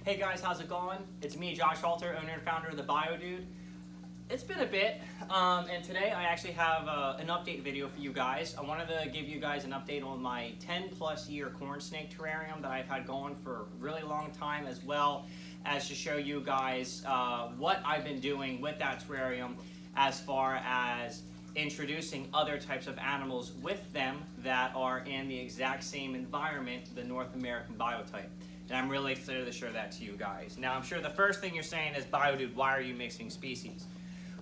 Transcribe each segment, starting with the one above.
Hey guys, how's it going? It's me, Josh Halter, owner and founder of the Bio Dude. It's been a bit, and today I actually have an update video for you guys. I wanted to give you guys an update on my 10+ year corn snake terrarium that I've had going for a really long time, as well as to show you guys what I've been doing with that terrarium as far as introducing other types of animals with them that are in the exact same environment, the North American biotype. And I'm really excited to share that to you guys. Now, I'm sure the first thing you're saying is, Bio Dude, why are you mixing species?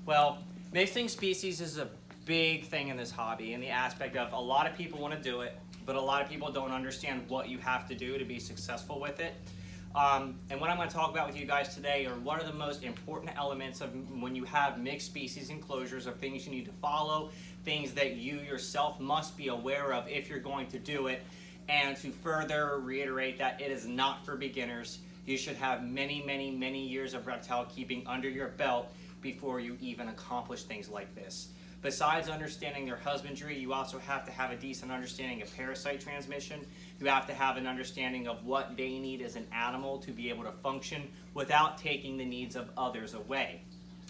Well, mixing species is a big thing in this hobby, in the aspect of a lot of people want to do it, but a lot of people don't understand what you have to do to be successful with it. And what I'm going to talk about with you guys today are what are the most important elements of when you have mixed species enclosures, of things you need to follow, things that you yourself must be aware of if you're going to do it. And to further reiterate that it is not for beginners. You should have many, many, many years of reptile keeping under your belt before you even accomplish things like this. Besides understanding their husbandry, you also have to have a decent understanding of parasite transmission. You have to have an understanding of what they need as an animal to be able to function without taking the needs of others away.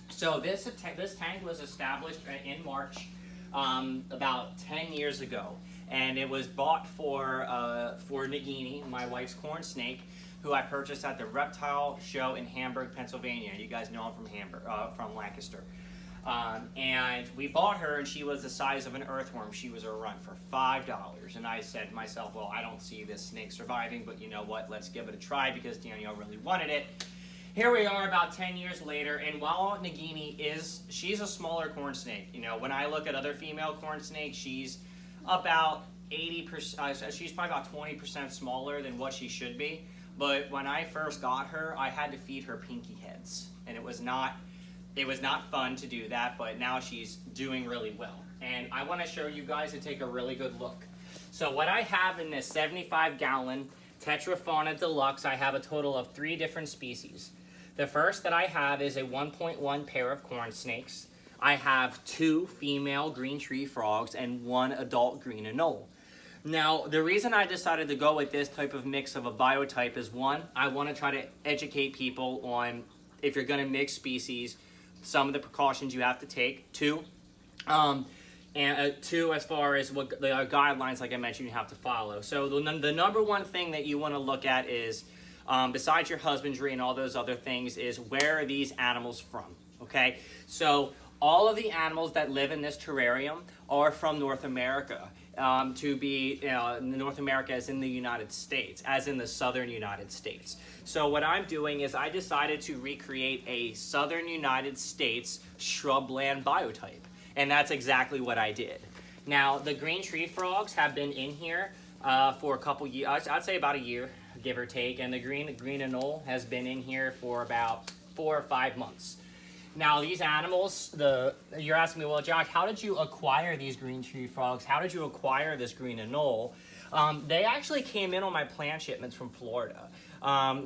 So this tank was established in March about 10 years ago. And it was bought for Nagini, my wife's corn snake, who I purchased at the reptile show in Hamburg, Pennsylvania. You guys know I'm from Hamburg, from Lancaster. And we bought her, and she was the size of an earthworm. She was a run for $5. And I said to myself, well, I don't see this snake surviving, but you know what? Let's give it a try because Danielle really wanted it. Here we are about 10 years later, and while Nagini she's a smaller corn snake. You know, when I look at other female corn snakes, she's about 80%, she's probably about 20% smaller than what she should be. But when I first got her, I had to feed her pinky heads. And it was not fun to do that, but now she's doing really well. And I want to show you guys to take a really good look. So what I have in this 75-gallon Tetra Fauna Deluxe, I have a total of 3 different species. The first that I have is a 1.1 pair of corn snakes. I have 2 female green tree frogs and 1 adult green anole. Now, the reason I decided to go with this type of mix of a biotype is, 1, I want to try to educate people on, if you're going to mix species, some of the precautions you have to take. 2, as far as what the guidelines, like I mentioned, you have to follow. So the number one thing that you want to look at is, besides your husbandry and all those other things, is where are these animals from, okay? So all of the animals that live in this terrarium are from North America. North America as in the United States, as in the southern United States. So what I'm doing is I decided to recreate a southern United States shrubland biotype. And that's exactly what I did. Now, the green tree frogs have been in here for a couple years, I'd say about a year, give or take. And the green anole has been in here for about 4 or 5 months. Now, these animals, you're asking me, well, Josh, how did you acquire these green tree frogs? How did you acquire this green anole? They actually came in on my plant shipments from Florida.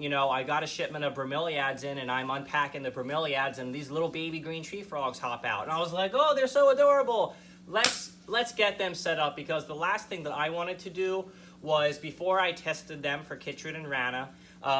You know, I got a shipment of bromeliads in, and I'm unpacking the bromeliads, and these little baby green tree frogs hop out. And I was like, oh, they're so adorable. Let's get them set up, because the last thing that I wanted to do was, before I tested them for chytrid and rana,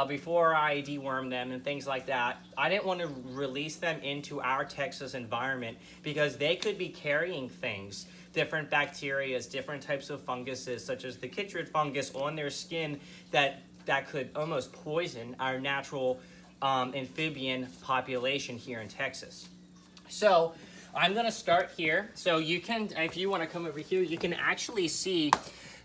before I dewormed them and things like that, I didn't want to release them into our Texas environment, because they could be carrying things, different bacteria, different types of funguses, such as the chytrid fungus on their skin that could almost poison our natural amphibian population here in Texas. So I'm going to start here. So you can, if you want to come over here, you can actually see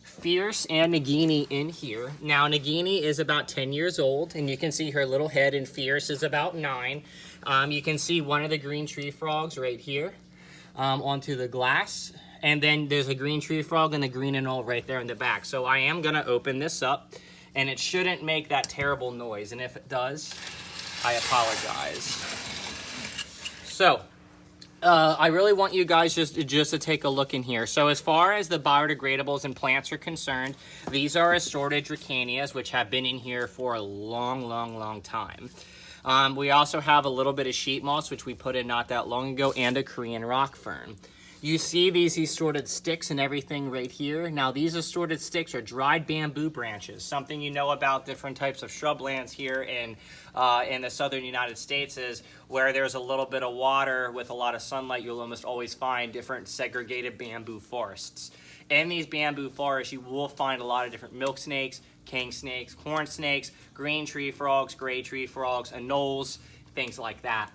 Fierce and Nagini in here. Now, Nagini is about 10 years old, and you can see her little head, and Fierce is about 9. You can see one of the green tree frogs right here onto the glass. And then there's a green tree frog and the green anole right there in the back. So I am going to open this up, and it shouldn't make that terrible noise. And if it does, I apologize. So I really want you guys just to take a look in here. So as far as the biodegradables and plants are concerned, these are assorted dracanias, which have been in here for a long time. We also have a little bit of sheet moss, which we put in not that long ago, and a Korean rock fern. You see these assorted sticks and everything right here. Now these assorted sticks are dried bamboo branches. Something you know about different types of shrublands here in the southern United States is where there's a little bit of water with a lot of sunlight, you'll almost always find different segregated bamboo forests. In these bamboo forests, you will find a lot of different milk snakes, king snakes, corn snakes, green tree frogs, gray tree frogs, anoles, things like that.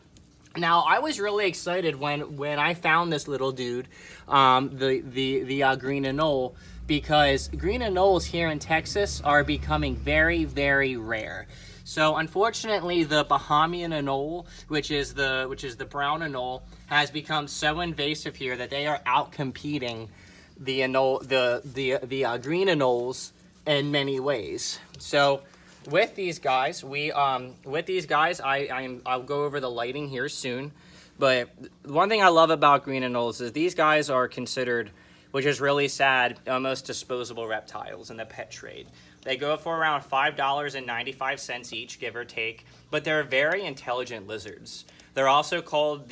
Now, I was really excited when I found this little dude, the Green Anole, because Green Anoles here in Texas are becoming very, very rare. So, unfortunately, the Bahamian Anole, which is the brown Anole, has become so invasive here that they are outcompeting the Green Anoles in many ways. So, with these guys, I'll go over the lighting here soon. But one thing I love about Green Anoles is these guys are considered, which is really sad, almost disposable reptiles in the pet trade. They go for around $5.95 each, give or take. But they're very intelligent lizards. They're also called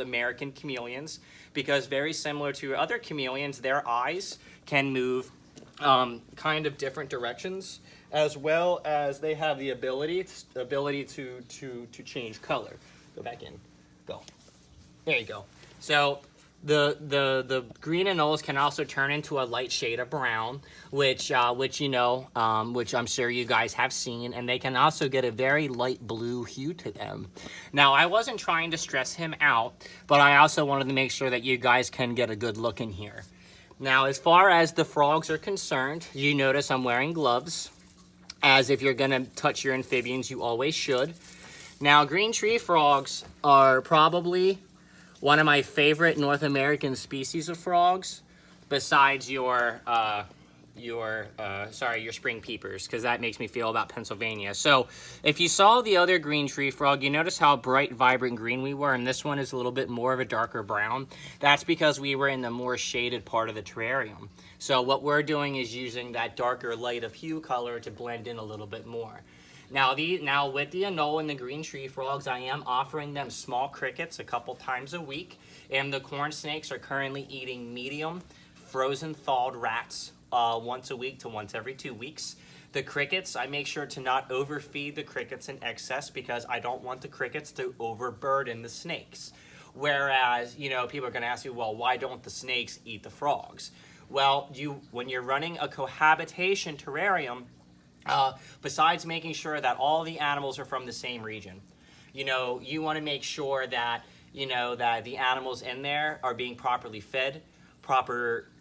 American chameleons because, very similar to other chameleons, their eyes can move kind of different directions, as well as they have the ability to change color. Go back in. Go. There you go. So the Green Anoles can also turn into a light shade of brown, which I'm sure you guys have seen, and they can also get a very light blue hue to them. Now, I wasn't trying to stress him out, but I also wanted to make sure that you guys can get a good look in here. Now, as far as the frogs are concerned, you notice I'm wearing gloves, as if you're gonna touch your amphibians, you always should. Now, green tree frogs are probably one of my favorite North American species of frogs, besides your spring peepers, because that makes me feel about Pennsylvania. So if you saw the other green tree frog, you notice how bright, vibrant green we were, and this one is a little bit more of a darker brown. That's because we were in the more shaded part of the terrarium. So what we're doing is using that darker light of hue color to blend in a little bit more. Now with the Anole and the green tree frogs, I am offering them small crickets a couple times a week, and the corn snakes are currently eating medium frozen thawed rats once a week to once every 2 weeks. The crickets, I make sure to not overfeed the crickets in excess because I don't want the crickets to overburden the snakes. Whereas, people are going to ask you, well, why don't the snakes eat the frogs? Well, when you're running a cohabitation terrarium, besides making sure that all the animals are from the same region, you want to make sure that, that the animals in there are being properly fed,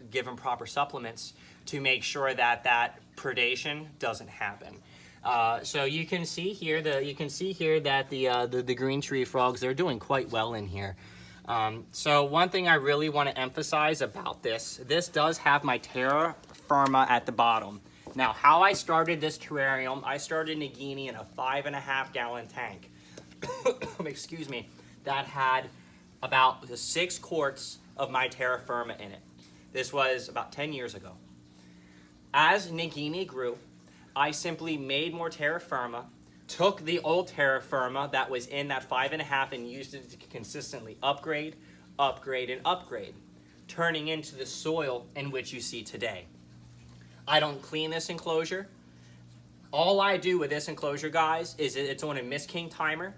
given proper supplements to make sure that predation doesn't happen. So you can see here that the green tree frogs, they're doing quite well in here. So one thing I really want to emphasize about this does have my Terra Firma at the bottom. Now, how I started this terrarium, I started Nagini in a 5.5 gallon tank. Excuse me. That had about 6 quarts of my Terra Firma in it. This was about 10 years ago. As Nagini grew, I simply made more Terra Firma, took the old Terra Firma that was in that 5.5 and used it to consistently upgrade, turning into the soil in which you see today. I don't clean this enclosure. All I do with this enclosure, guys, is it's on a Miss King timer.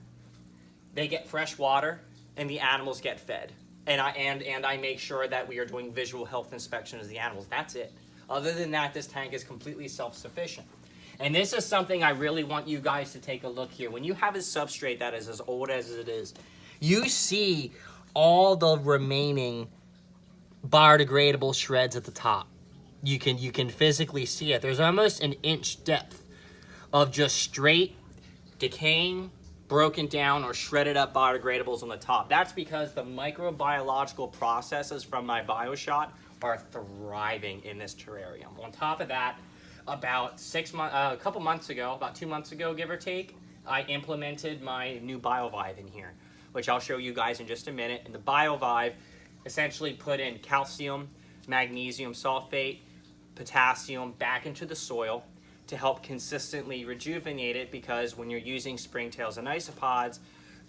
They get fresh water, and the animals get fed. And I make sure that we are doing visual health inspections of the animals. That's it. Other than that, this tank is completely self-sufficient. And this is something I really want you guys to take a look here. When you have a substrate that is as old as it is, you see all the remaining biodegradable shreds at the top. You can physically see it. There's almost an inch depth of just straight decaying, broken down, or shredded up biodegradables on the top. That's because the microbiological processes from my BioShot are thriving in this terrarium. On top of that, about 2 months ago, give or take, I implemented my new BioVive in here, which I'll show you guys in just a minute. And the BioVive essentially put in calcium, magnesium sulfate, potassium back into the soil to help consistently rejuvenate it, because when you're using springtails and isopods,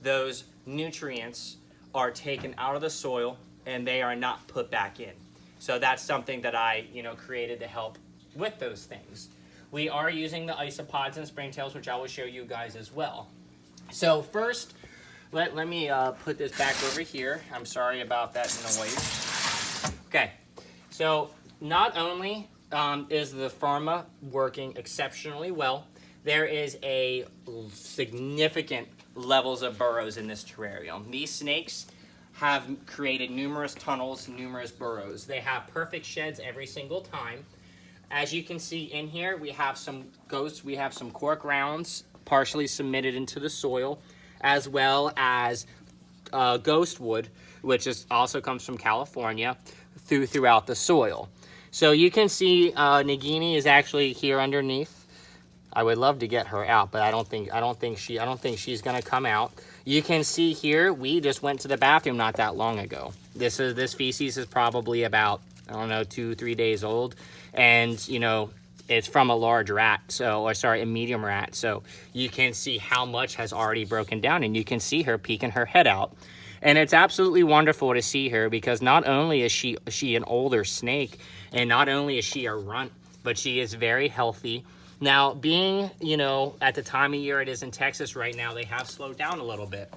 those nutrients are taken out of the soil and they are not put back in. So that's something that I, created to help with those things. We are using the isopods and springtails, which I will show you guys as well. So first, let me put this back over here. I'm sorry about that noise. Okay, so not only is the Firma working exceptionally well, there is a significant levels of burrows in this terrarium. These snakes have created numerous tunnels, numerous burrows. They have perfect sheds every single time. As you can see in here, we have some ghosts, we have some cork rounds partially submitted into the soil, as well as ghost wood, which also comes from California, throughout the soil. So you can see Nagini is actually here underneath. I would love to get her out, but I don't think she's gonna come out. You can see here, we just went to the bathroom not that long ago. This feces is probably about, I don't know, 2-3 days old, and it's from a large rat, a medium rat. So you can see how much has already broken down, and you can see her peeking her head out. And it's absolutely wonderful to see her, because not only is she an older snake, and not only is she a runt, but she is very healthy. Now, being, at the time of year it is in Texas right now, they have slowed down a little bit.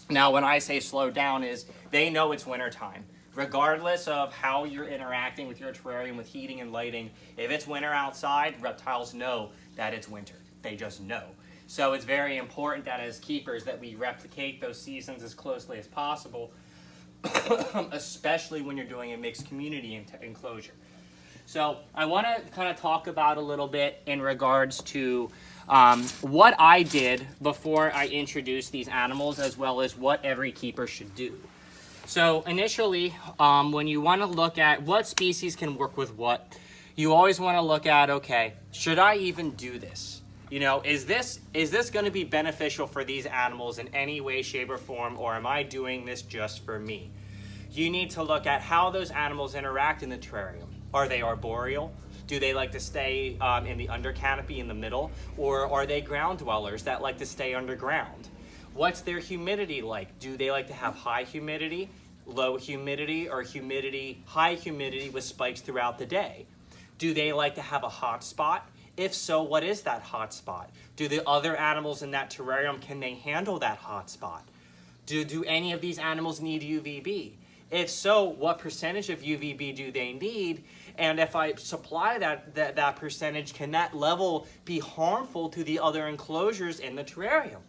Now, when I say slow down, is they know it's winter time. Regardless of how you're interacting with your terrarium with heating and lighting, if it's winter outside, reptiles know that it's winter. They just know. So it's very important that as keepers that we replicate those seasons as closely as possible, especially when you're doing a mixed community enclosure. So I want to kind of talk about a little bit in regards to what I did before I introduced these animals, as well as what every keeper should do. So initially, when you want to look at what species can work with what, you always want to look at, okay, should I even do this? Is this going to be beneficial for these animals in any way, shape, or form, or am I doing this just for me? You need to look at how those animals interact in the terrarium. Are they arboreal? Do they like to stay in the under canopy in the middle? Or are they ground dwellers that like to stay underground? What's their humidity like? Do they like to have high humidity, low humidity, or high humidity with spikes throughout the day? Do they like to have a hot spot? If so, what is that hot spot? Do the other animals in that terrarium, can they handle that hot spot? Do any of these animals need UVB? If so, what percentage of UVB do they need? And if I supply that percentage, can that level be harmful to the other enclosures in the terrarium?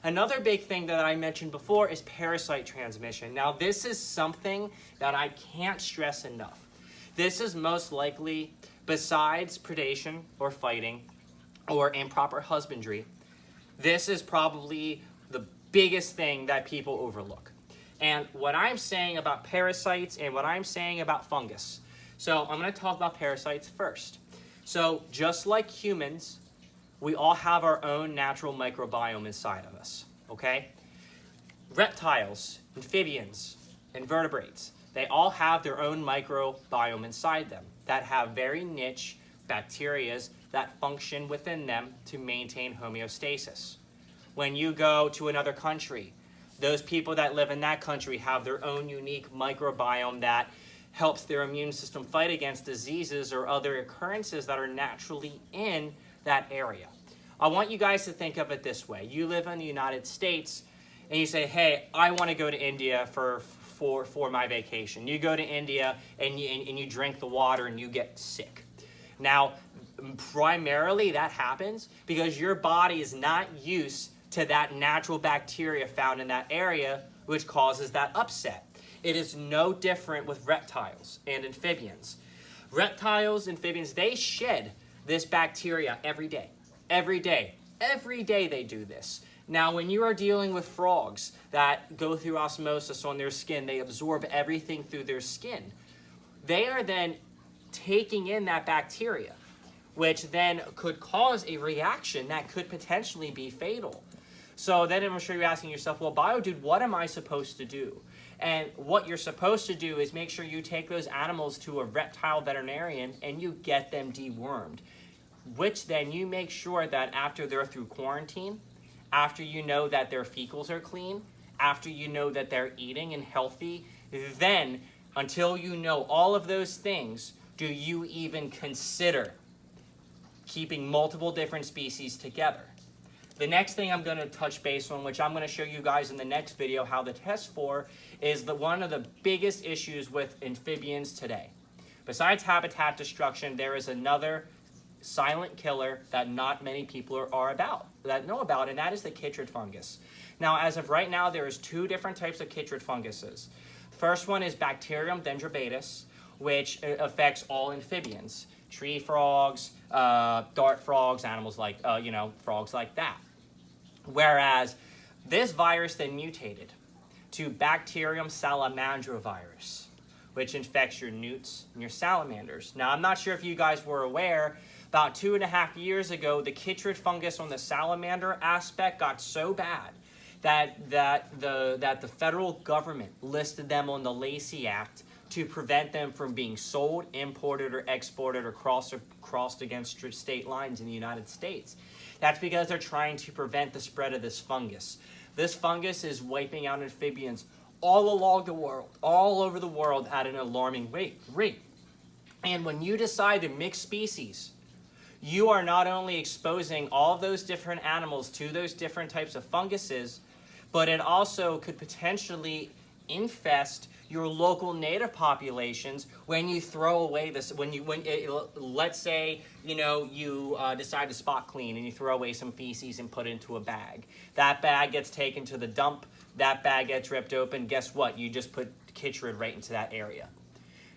Another big thing that I mentioned before is parasite transmission. Now, this is something that I can't stress enough. This is most likely, besides predation or fighting or improper husbandry, this is probably the biggest thing that people overlook. And what I'm saying about parasites and what I'm saying about fungus. So I'm going to talk about parasites first. So just like humans, we all have our own natural microbiome inside of us, okay? Reptiles, amphibians, invertebrates, they all have their own microbiome inside them that have very niche bacteria that function within them to maintain homeostasis. When you go to another country, those people that live in that country have their own unique microbiome that helps their immune system fight against diseases or other occurrences that are naturally in that area. I want you guys to think of it this way. You live in the United States and you say, hey, I want to go to India for my vacation. You go to India and you drink the water and you get sick. Now, primarily that happens because your body is not used to that natural bacteria found in that area, which causes that upset. It is no different with reptiles and amphibians. Reptiles, amphibians, they shed this bacteria every day. Every day. Every day they do this. Now, when you are dealing with frogs that go through osmosis on their skin, they absorb everything through their skin. They are then taking in that bacteria, which then could cause a reaction that could potentially be fatal. So then I'm sure you're asking yourself, well, BioDude, what am I supposed to do? And what you're supposed to do is make sure you take those animals to a reptile veterinarian and you get them dewormed, which then you make sure that after they're through quarantine, after you know that their fecals are clean, after you know that they're eating and healthy, then until you know all of those things, do you even consider keeping multiple different species together? The next thing I'm going to touch base on, which I'm going to show you guys in the next video how to test for, is one of the biggest issues with amphibians today. Besides habitat destruction, there is another silent killer that not many people know about, and that is the chytrid fungus. Now, as of right now, there is 2 different types of chytrid funguses. The first one is Bacterium dendrobatus, which affects all amphibians. Tree frogs, dart frogs, animals like, frogs like that. Whereas this virus then mutated to Bacterium salamandrovirus, which infects your newts and your salamanders. Now, I'm not sure if you guys were aware, about 2.5 years ago, the chytrid fungus on the salamander aspect got so bad that the federal government listed them on the Lacey Act to prevent them from being sold, imported, or exported, or crossed against state lines in the United States. That's because they're trying to prevent the spread of this fungus. This fungus is wiping out amphibians all along the world, all over the world at an alarming rate. And when you decide to mix species, you are not only exposing all of those different animals to those different types of funguses, but it also could potentially infest your local native populations when you throw away this, let's say, you decide to spot clean and you throw away some feces and put it into a bag. That bag gets taken to the dump, that bag gets ripped open, guess what? You just put chytrid right into that area.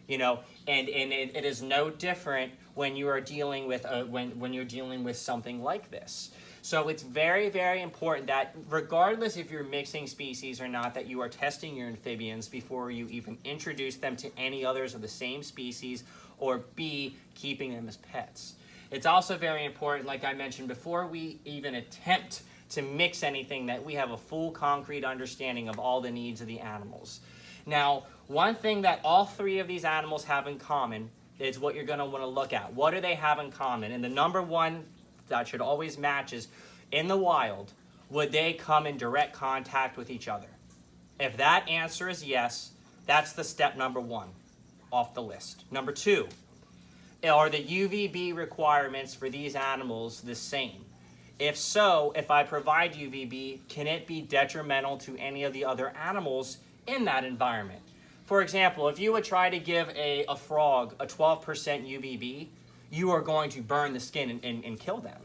And it is no different when you are dealing with when you're dealing with something like this. So it's very, very important that regardless if you're mixing species or not, that you are testing your amphibians before you even introduce them to any others of the same species, or B, keeping them as pets. It's also very important, like I mentioned, before we even attempt to mix anything, that we have a full concrete understanding of all the needs of the animals. Now, one thing that all 3 of these animals have in common is what you're going to want to look at. What do they have in common? And the number one that should always match is, in the wild, would they come in direct contact with each other? If that answer is yes, that's the step number 1 off the list. Number 2, are the UVB requirements for these animals the same? If so, if I provide UVB, can it be detrimental to any of the other animals in that environment? For example, if you would try to give a frog a 12% UVB, you are going to burn the skin and kill them.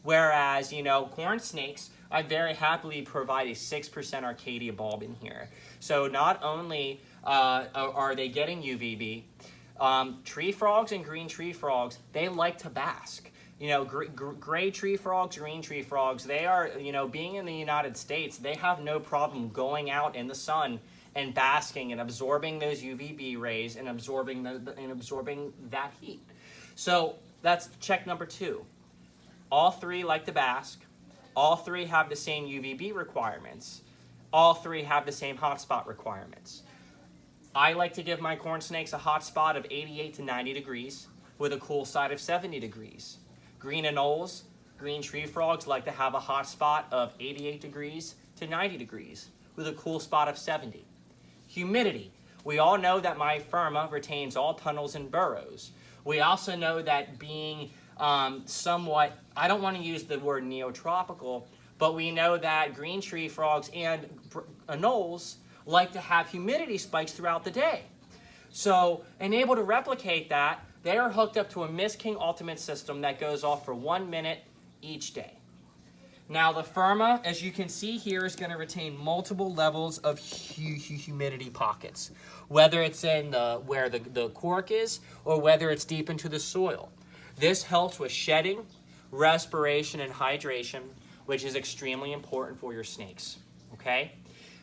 Whereas, corn snakes, I very happily provide a 6% Arcadia bulb in here. So not only are they getting UVB, tree frogs and green tree frogs, they like to bask. Gray tree frogs, green tree frogs, they are, being in the United States, they have no problem going out in the sun and basking and absorbing those UVB rays and absorbing that heat. So that's check number 2. All 3 like to bask. All 3 have the same UVB requirements. All 3 have the same hotspot requirements. I like to give my corn snakes a hotspot of 88 to 90 degrees with a cool side of 70 degrees. Green anoles, green tree frogs like to have a hotspot of 88 degrees to 90 degrees with a cool spot of 70. Humidity. We all know that my Firma retains all tunnels and burrows. We also know that being somewhat, I don't want to use the word neotropical, but we know that green tree frogs and anoles like to have humidity spikes throughout the day. So, and able to replicate that, they are hooked up to a Mist King Ultimate system that goes off for 1 minute each day. Now the Firma, as you can see here, is going to retain multiple levels of humidity pockets, whether it's in where the cork is or whether it's deep into the soil. This helps with shedding, respiration, and hydration, which is extremely important for your snakes, okay?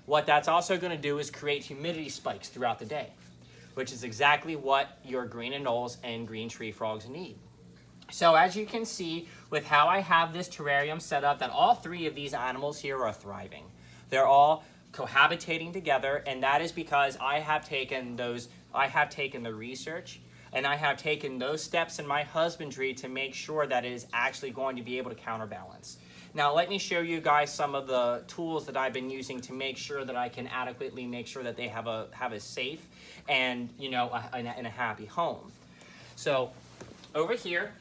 What that's also going to do is create humidity spikes throughout the day, which is exactly what your green anoles and green tree frogs need. So as you can see with how I have this terrarium set up, that all 3 of these animals here are thriving. They're all cohabitating together, and that is because I have taken the research and I have taken those steps in my husbandry to make sure that it is actually going to be able to counterbalance. Now let me show you guys some of the tools that I've been using to make sure that I can adequately make sure that they have a safe and, you know, and a happy home. So over here,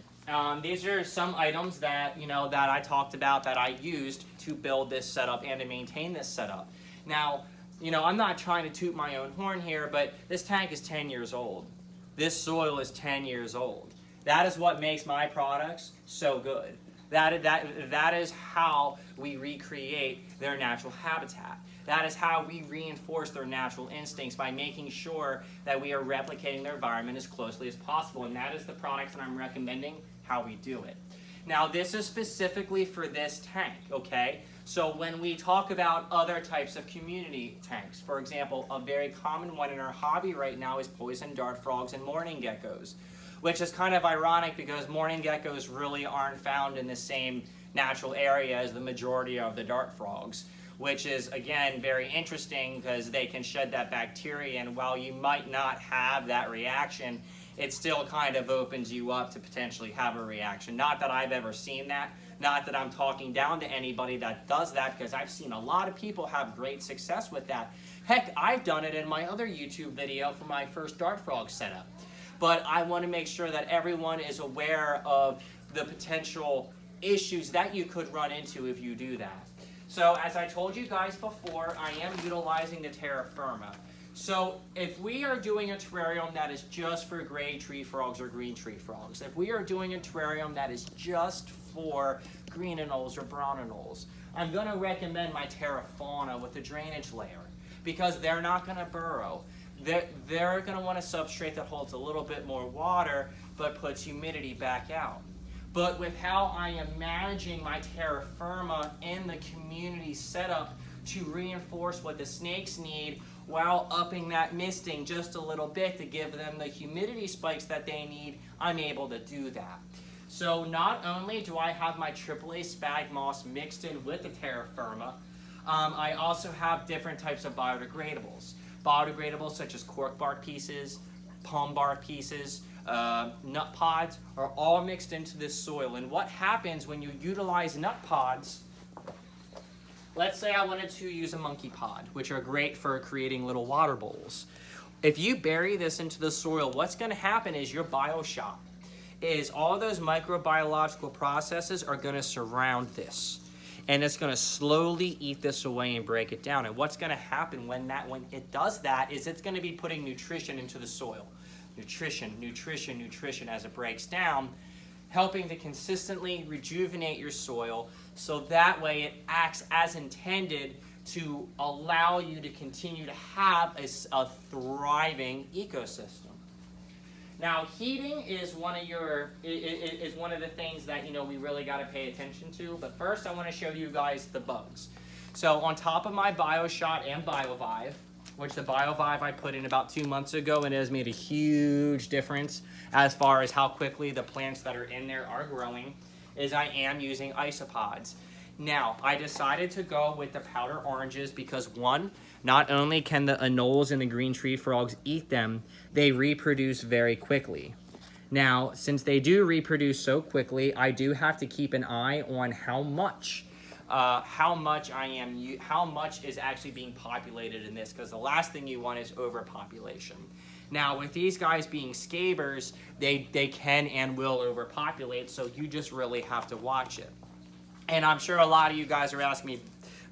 these are some items that, you know, that I talked about that I used to build this setup and to maintain this setup. Now, you know, I'm not trying to toot my own horn here, but this tank is 10 years old. This soil is 10 years old. That is what makes my products so good. That is how we recreate their natural habitat. That is how we reinforce their natural instincts, by making sure that we are replicating their environment as closely as possible. And that is the products that I'm recommending, how we do it. Now, this is specifically for this tank, okay? So when we talk about other types of community tanks, for example, a very common one in our hobby right now is poison dart frogs and mourning geckos, which is kind of ironic because mourning geckos really aren't found in the same natural area as the majority of the dart frogs, which is, again, very interesting because they can shed that bacteria, and while you might not have that reaction, it still kind of opens you up to potentially have a reaction. Not that I've ever seen that, not that I'm talking down to anybody that does that, because I've seen a lot of people have great success with that. Heck, I've done it in my other YouTube video for my first dart frog setup. But I want to make sure that everyone is aware of the potential issues that you could run into if you do that. So as I told you guys before, I am utilizing the Terra Firma. So if we are doing a terrarium that is just for gray tree frogs or green tree frogs, if we are doing a terrarium that is just for green anoles or brown anoles, I'm going to recommend my Terra Fauna with the drainage layer, because they're not going to burrow. They're going to want a substrate that holds a little bit more water but puts humidity back out. But with how I am managing my Terra Firma in the community setup to reinforce what the snakes need while upping that misting just a little bit to give them the humidity spikes that they need, I'm able to do that. So not only do I have my AAA spag moss mixed in with the Terra Firma, I also have different types of biodegradables. Biodegradables such as cork bark pieces, palm bark pieces, nut pods are all mixed into this soil. And what happens when you utilize nut pods, let's say I wanted to use a monkey pod, which are great for creating little water bowls. If you bury this into the soil, what's going to happen is your bioshock is all those microbiological processes are going to surround this. And it's going to slowly eat this away and break it down. And what's going to happen when it does that is it's going to be putting nutrition into the soil. Nutrition, nutrition, nutrition as it breaks down, helping to consistently rejuvenate your soil so that way it acts as intended to allow you to continue to have a thriving ecosystem. Now, heating is one of the things that, you know, we really got to pay attention to. But first, I want to show you guys the bugs. So on top of my BioShot and BioVive, which the BioVive I put in about 2 months ago, and it has made a huge difference as far as how quickly the plants that are in there are growing, is I am using isopods. Now, I decided to go with the powder oranges because, one, not only can the anoles and the green tree frogs eat them, they reproduce very quickly. Now, since they do reproduce so quickly, I do have to keep an eye on how much is actually being populated in this, because the last thing you want is overpopulation. Now, with these guys being scabers, they can and will overpopulate, so you just really have to watch it. And I'm sure a lot of you guys are asking me,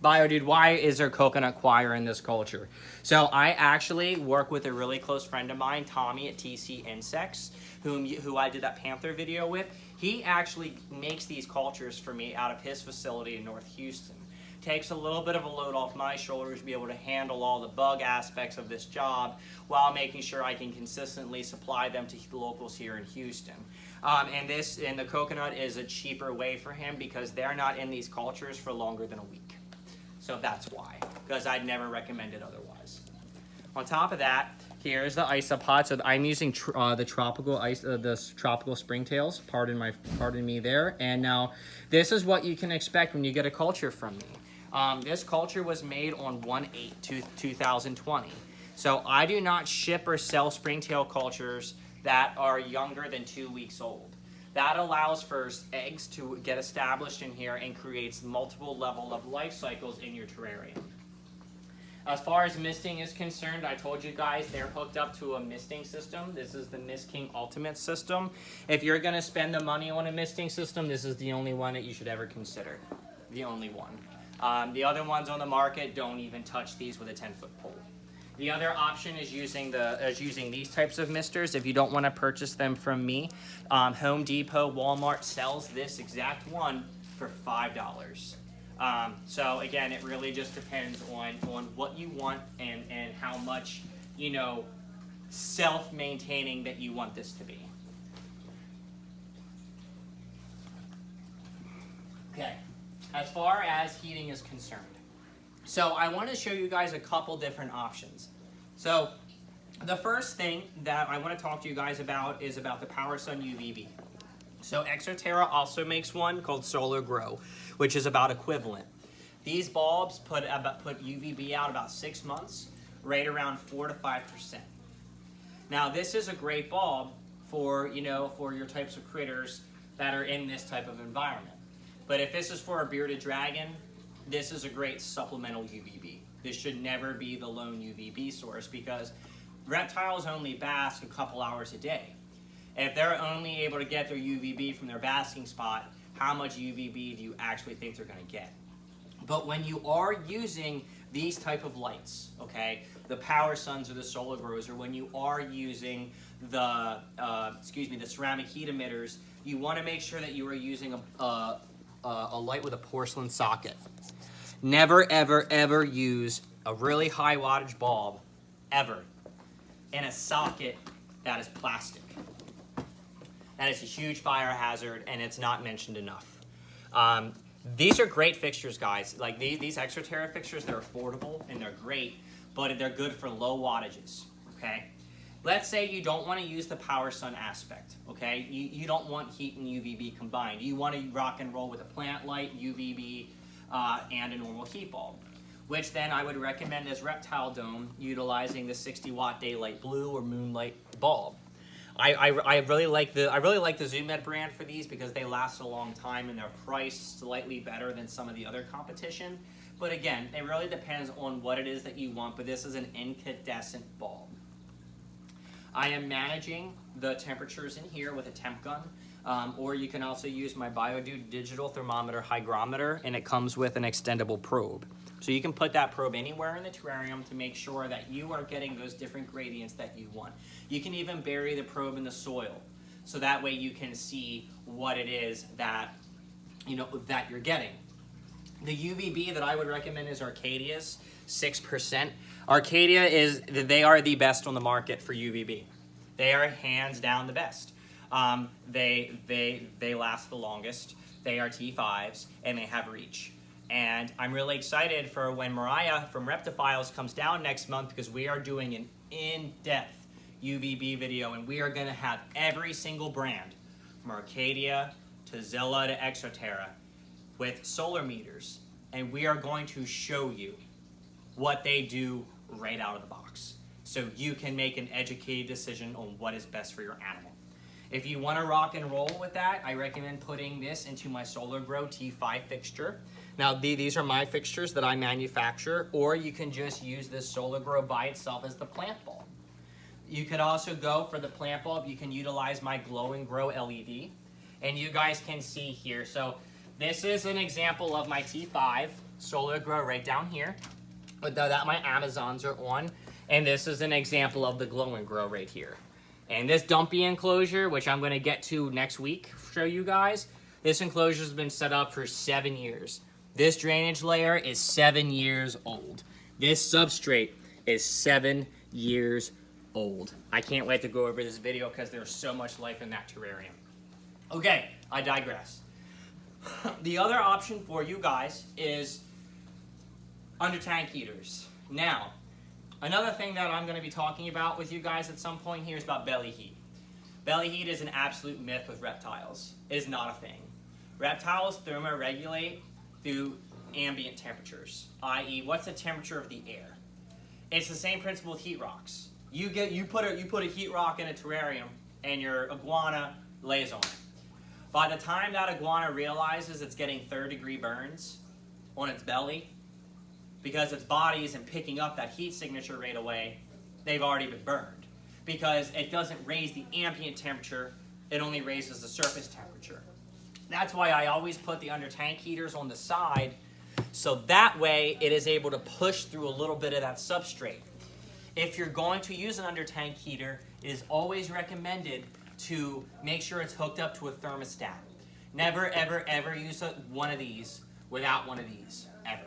Bio Dude, why is there coconut coir in this culture? So I actually work with a really close friend of mine, Tommy at TC Insects, who I did that panther video with. He actually makes these cultures for me out of his facility in North Houston. Takes a little bit of a load off my shoulders to be able to handle all the bug aspects of this job while making sure I can consistently supply them to the locals here in Houston. And the coconut is a cheaper way for him because they're not in these cultures for longer than a week. So that's why, because I'd never recommend it otherwise. On top of that, here's the isopod. So I'm using the tropical springtails. Pardon me there. And now this is what you can expect when you get a culture from me. This culture was made on 1/8/2020. So I do not ship or sell springtail cultures that are younger than 2 weeks old. That allows for eggs to get established in here and creates multiple level of life cycles in your terrarium. As far as misting is concerned, I told you guys they're hooked up to a misting system. This is the Mist King Ultimate system. If you're going to spend the money on a misting system, this is the only one that you should ever consider. The only one. The other ones on the market don't even touch these with a 10-foot pole. The other option is using these types of misters. If you don't want to purchase them from me, Home Depot, Walmart sells this exact one for $5. So again, it really just depends on what you want and how much, you know, self-maintaining that you want this to be. Okay, as far as heating is concerned. So I want to show you guys a couple different options. So the first thing that I want to talk to you guys about is about the PowerSun UVB. So ExoTerra also makes one called Solar Grow, which is about equivalent. These bulbs put UVB out about 6 months, right around 4 to 5%. Now this is a great bulb for, you know, for your types of critters that are in this type of environment. But if this is for a bearded dragon, this is a great supplemental UVB. This should never be the lone UVB source because reptiles only bask a couple hours a day. If they're only able to get their UVB from their basking spot, how much UVB do you actually think they're going to get? But when you are using these type of lights, okay, the PowerSuns or the Solar Grows, or when you are using the the ceramic heat emitters, you want to make sure that you are using a light with a porcelain socket. Never, ever, ever use a really high wattage bulb, ever, in a socket that is plastic. That is a huge fire hazard, and it's not mentioned enough. These are great fixtures, guys. Like these ExoTerra fixtures, they're affordable and they're great, but they're good for low wattages, okay? Let's say you don't want to use the PowerSun aspect, okay? You don't want heat and UVB combined. You want to rock and roll with a plant light, UVB, and a normal heat bulb, which then I would recommend as Reptile Dome utilizing the 60-watt daylight blue or moonlight bulb. I really like the Zoom Med brand for these because they last a long time and they're priced slightly better than some of the other competition. But again, it really depends on what it is that you want, but this is an incandescent bulb. I am managing the temperatures in here with a temp gun, or you can also use my BioDude digital thermometer hygrometer, and it comes with an extendable probe. So you can put that probe anywhere in the terrarium to make sure that you are getting those different gradients that you want. You can even bury the probe in the soil, so that way you can see what it is that, you know, that you're getting. The UVB that I would recommend is Arcadia's 6%. Arcadia they are the best on the market for UVB. They are hands down the best. They last the longest. They are T5s and they have reach. And I'm really excited for when Mariah from Reptophiles comes down next month because we are doing an in-depth UVB video and we are going to have every single brand from Arcadia to Zilla to ExoTerra with solar meters, and we are going to show you what they do right out of the box so you can make an educated decision on what is best for your animal. If you want to rock and roll with that, I recommend putting this into my Solar Grow T5 fixture. Now these are my fixtures that I manufacture, or you can just use this Solar Grow by itself as the plant bulb. You could also go for the plant bulb, you can utilize my Glow and Grow LED, and you guys can see here. So this is an example of my T5 Solar Grow right down here, that my Amazons are on, and this is an example of the Glow and Grow right here. And this dumpy enclosure, which I'm going to get to next week, show you guys, this enclosure has been set up for 7 years. This drainage layer is 7 years old. This substrate is 7 years old. I can't wait to go over this video because there's so much life in that terrarium. Okay, I digress. The other option for you guys is under tank heaters. Now, another thing that I'm going to be talking about with you guys at some point here is about belly heat. Belly heat is an absolute myth with reptiles. It is not a thing. Reptiles thermoregulate through ambient temperatures, i.e., what's the temperature of the air? It's the same principle with heat rocks. You put a heat rock in a terrarium, and your iguana lays on it. By the time that iguana realizes it's getting third-degree burns on its belly, because its body isn't picking up that heat signature right away, they've already been burned. Because it doesn't raise the ambient temperature, it only raises the surface temperature. That's why I always put the under tank heaters on the side, so that way it is able to push through a little bit of that substrate. If you're going to use an under tank heater, it is always recommended to make sure it's hooked up to a thermostat. Never, ever, ever use one of these without one of these, ever.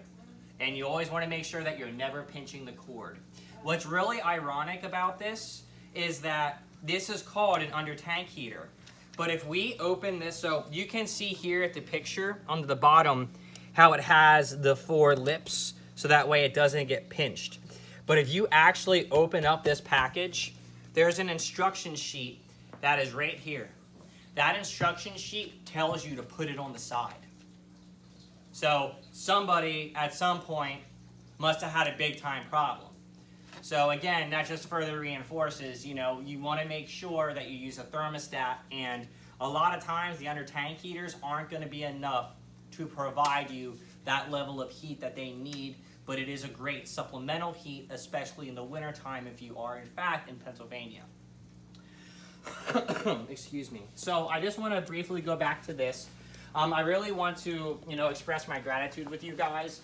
And you always want to make sure that you're never pinching the cord. What's really ironic about this is that this is called an under tank heater. But if we open this, so you can see here at the picture on the bottom how it has the 4 lips, so that way it doesn't get pinched. But if you actually open up this package, there's an instruction sheet that is right here. That instruction sheet tells you to put it on the side. So somebody at some point must have had a big time problem. So again, that just further reinforces, you know, you want to make sure that you use a thermostat, and a lot of times the under tank heaters aren't going to be enough to provide you that level of heat that they need, but it is a great supplemental heat, especially in the wintertime if you are in fact in Pennsylvania. Excuse me. So I just want to briefly go back to this. I really want to, you know, express my gratitude with you guys.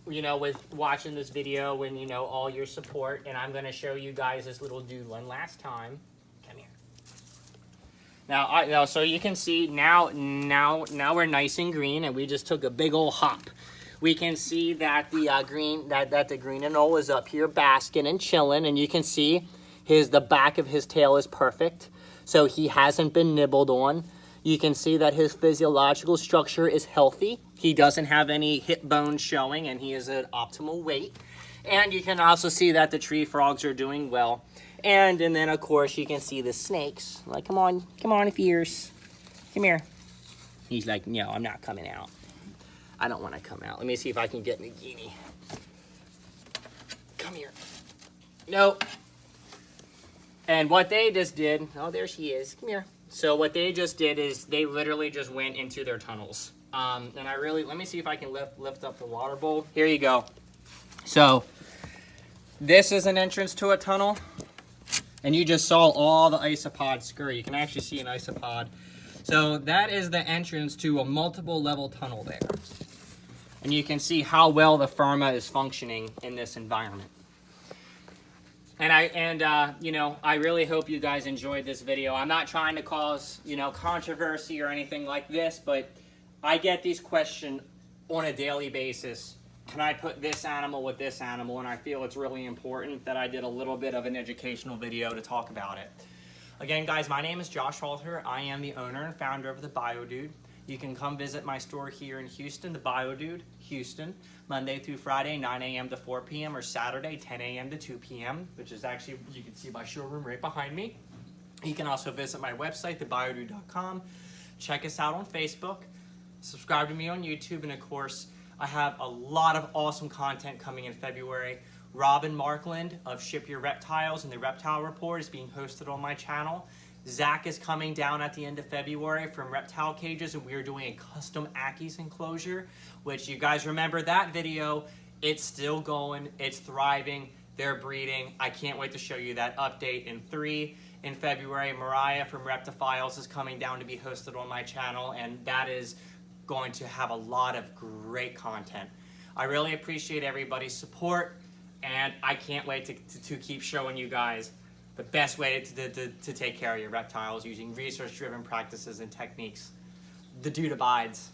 You know, with watching this video and, you know, all your support. And I'm going to show you guys this little dude one last time. Come here. Now, so you can see now we're nice and green, and we just took a big old hop. We can see that the green anole is up here basking and chilling, and you can see the back of his tail is perfect, so he hasn't been nibbled on. You can see that his physiological structure is healthy. He doesn't have any hip bones showing, and he is at optimal weight. And you can also see that the tree frogs are doing well. And then, of course, you can see the snakes. Like, come on, fierce. Come here. He's like, no, I'm not coming out. I don't want to come out. Let me see if I can get Nagini. Come here. Nope. And what they just did, oh, there she is. Come here. So what they just did is they literally just went into their tunnels. And let me see if I can lift up the water bowl. Here you go. So this is an entrance to a tunnel. And you just saw all the isopods scurry. You can actually see an isopod. So that is the entrance to a multiple level tunnel there. And you can see how well the Firma is functioning in this environment. And you know, I really hope you guys enjoyed this video. I'm not trying to cause, you know, controversy or anything like this, but I get these questions on a daily basis. Can I put this animal with this animal? And I feel it's really important that I did a little bit of an educational video to talk about it. Again, guys, my name is Josh Halter. I am the owner and founder of the BioDude. You can come visit my store here in Houston, the BioDude, Houston, Monday through Friday, 9 a.m. to 4 p.m. or Saturday, 10 a.m. to 2 p.m., which is actually, you can see my showroom right behind me. You can also visit my website, thebiodude.com. Check us out on Facebook. Subscribe to me on YouTube. And of course, I have a lot of awesome content coming in February. Robin Markland of Ship Your Reptiles and the Reptile Report is being hosted on my channel. Zach is coming down at the end of February from Reptile Cages, and we are doing a custom Ackies enclosure, which you guys remember that video. It's still going, it's thriving, they're breeding. I can't wait to show you that update. In February, Mariah from Reptiles is coming down to be hosted on my channel, and that is going to have a lot of great content. I really appreciate everybody's support, and I can't wait to keep showing you guys the best way to take care of your reptiles using research-driven practices and techniques. The dude abides.